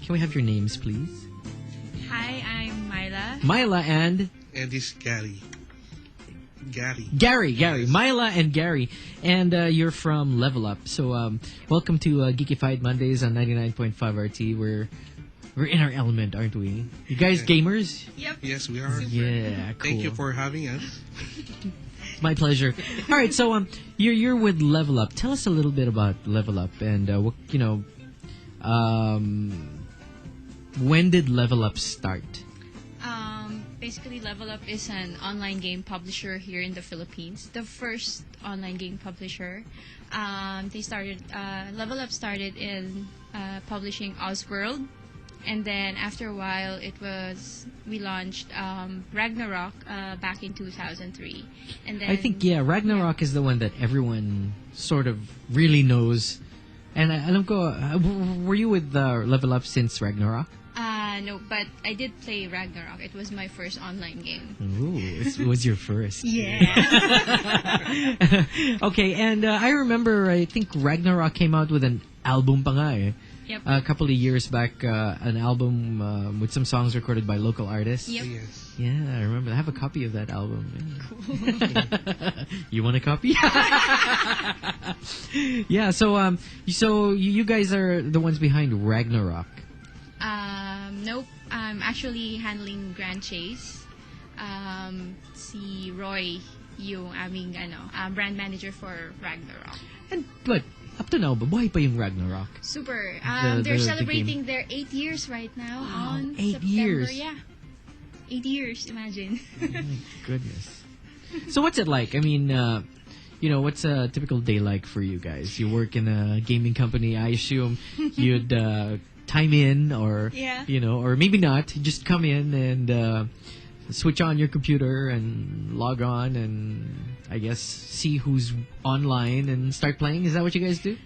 Can we have your names, please? Hi, I'm Myla. Myla and this is Gary. Gary. Yes. Myla and Gary. And you're from Level Up. So welcome to Geekified Mondays on 99.5 RT. We're in our element, aren't we? You guys gamers? Yep. Yes, we are. Yeah, cool. Thank you for having us. My pleasure. All right, so you're with Level Up. Tell us a little bit about Level Up and what when did Level Up start? Basically, Level Up is an online game publisher here in the Philippines. The first online game publisher. Level Up started in publishing Ozworld, and then after a while, we launched Ragnarok back in 2003. And then I think Ragnarok is the one that everyone sort of really knows. And alam ko, were you with Level Up since Ragnarok? No, but I did play Ragnarok. It was my first online game. Ooh, it was your first. Yeah. Okay, and I remember, I think Ragnarok came out with an album pa nga eh. Yep. A couple of years back, an album with some songs recorded by local artists. Yep. Yes. Yeah, I remember. I have a copy of that album. Cool. You want a copy? Yeah. So, you guys are the ones behind Ragnarok. Nope. I'm actually handling Grand Chase. Si Roy, yung aming brand manager for Ragnarok. And but up to now, buhay pa yung Ragnarok. Super. The They're game. celebrating their 8 years right now on 8 September. years. Yeah. 8 years, imagine. Oh my goodness. So what's it like? I mean, what's a typical day like for you guys? You work in a gaming company. I assume you'd time in or, or maybe not. You just come in and switch on your computer and log on and I guess see who's online and start playing. Is that what you guys do?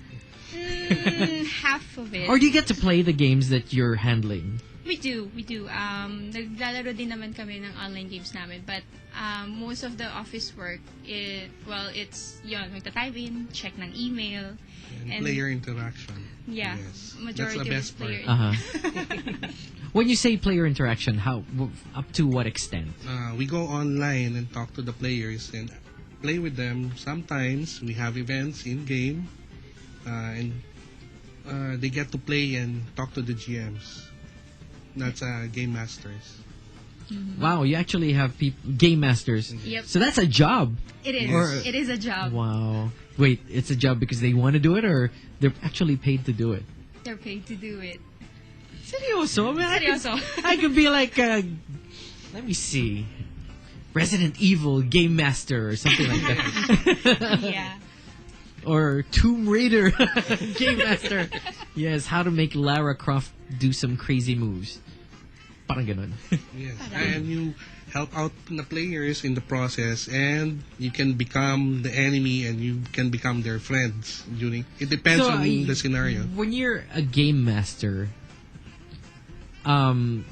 Half of it. Or do you get to play the games that you're handling? We do. Naglalaro din naman kami ng online games namin. But most of the office work, it's magta-type in, check ng email. And player interaction. Yeah. Yes. Majority That's of the player best When you say player interaction, how up to what extent? We go online and talk to the players and play with them. Sometimes we have events in-game and they get to play and talk to the GMs. That's game masters. Mm-hmm. Wow, you actually have game masters. Yep. So that's a job. It is. Or- It is a job. Wow. Wait, it's a job because they want to do it or they're actually paid to do it? They're paid to do it. Seryoso? I mean, Seryoso. I could be like, let me see, Resident Evil Game Master or something like that. Yeah. Or Tomb Raider Game Master. Yes, how to make Lara Croft do some crazy moves. Parang ganon. Yes. And you help out the players in the process and you can become the enemy and you can become their friends it depends on the scenario. When you're a game master,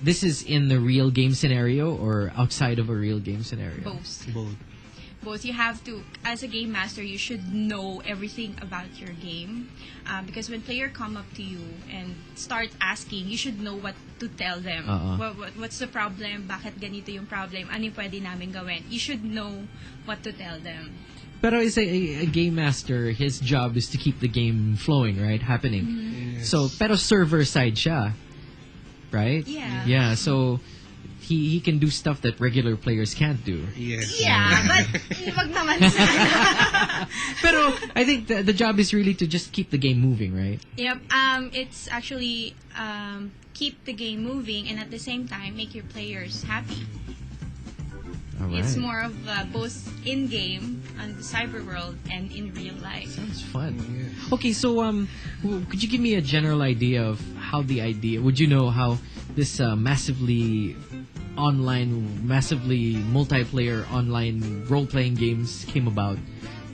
this is in the real game scenario or outside of a real game scenario? Both. You have to, as a game master, you should know everything about your game. Because when player come up to you and start asking, you should know what to tell them. What's the problem? Bakit ganito yung problem? Ano yung pwede namin gawin? You should know what to tell them. Pero is a game master, his job is to keep the game flowing, right? Happening. Mm-hmm. Yes. So, pero server side siya, right? Yeah. Yeah, so he can do stuff that regular players can't do. Yes. Yeah, but wag naman sana. Pero I think the job is really to just keep the game moving, right? Yep. It's actually keep the game moving and at the same time make your players happy. All right. It's more of both in-game, on the cyber world, and in real life. Sounds fun. Yes. Okay, so could you give me a general idea of how would you know how this massively online, massively multiplayer online role-playing games came about?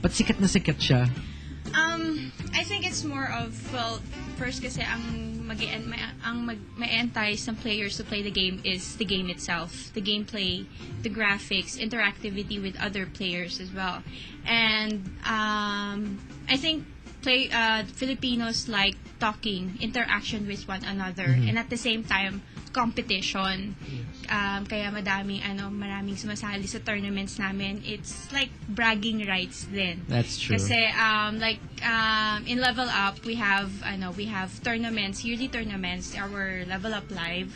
But sikat na sikat siya. I think it's more of, first kasi ang mag-entice ng players to play the game is the game itself, the gameplay, the graphics, interactivity with other players as well. And I think Filipinos like talking, interaction with one another, and at the same time, competition. Kaya maraming sumasali sa tournaments namin. It's like bragging rights din. That's true. Kasi in Level Up, we have tournaments, yearly tournaments, our Level Up Live.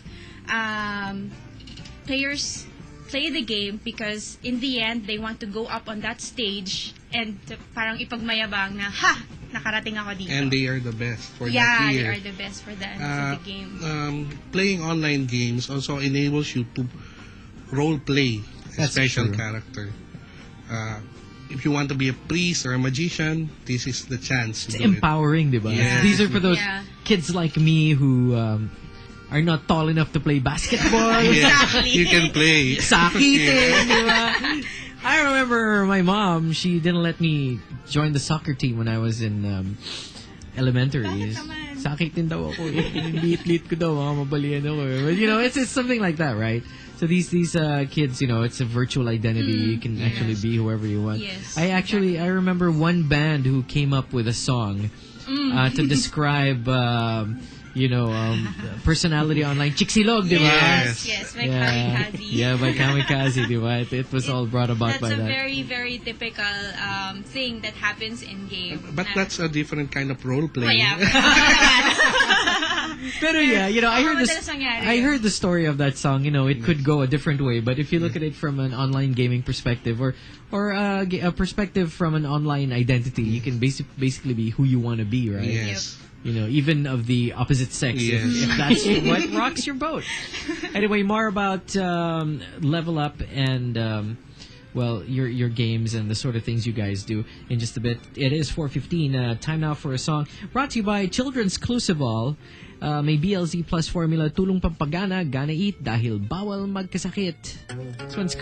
Players play the game because in the end, they want to go up on that stage and parang ipagmayabang na, nakarating ako dito. And they are the best for that year. Yeah, they are the best for the game. Playing online games also enables you to role play a special character. If you want to be a priest or a magician, this is the chance. It's empowering, diba? Yeah. These are for those kids like me who are not tall enough to play basketball. Exactly. You can play. Sakitin, diba? I remember my mom, she didn't let me join the soccer team when I was in elementary. Sakitin daw ako. Liit-liit ko daw, mabalian ako. But it's something like that, right? So these kids, it's a virtual identity. You can actually be whoever you want. Yes, I remember one band who came up with a song to describe personality online. Chiksilog, di ba? Yes, by Kamikaze. Yeah, by Kamikaze, di ba? It was all brought about by that. That's a very, very typical thing that happens in game. But that's a different kind of role play. Oh, yeah. Pero I heard the story of that song. It could go a different way, but if you look at it from an online gaming perspective or a perspective from an online identity, you can basically be who you want to be, right? Yes. Even of the opposite sex, if that's what rocks your boat. Anyway, more about Level Up and your games and the sort of things you guys do in just a bit. It is 4:15. Time now for a song brought to you by Children's Clusivol. May BLZ Plus formula, tulong pampagana, gana eat dahil bawal magkasakit. This one's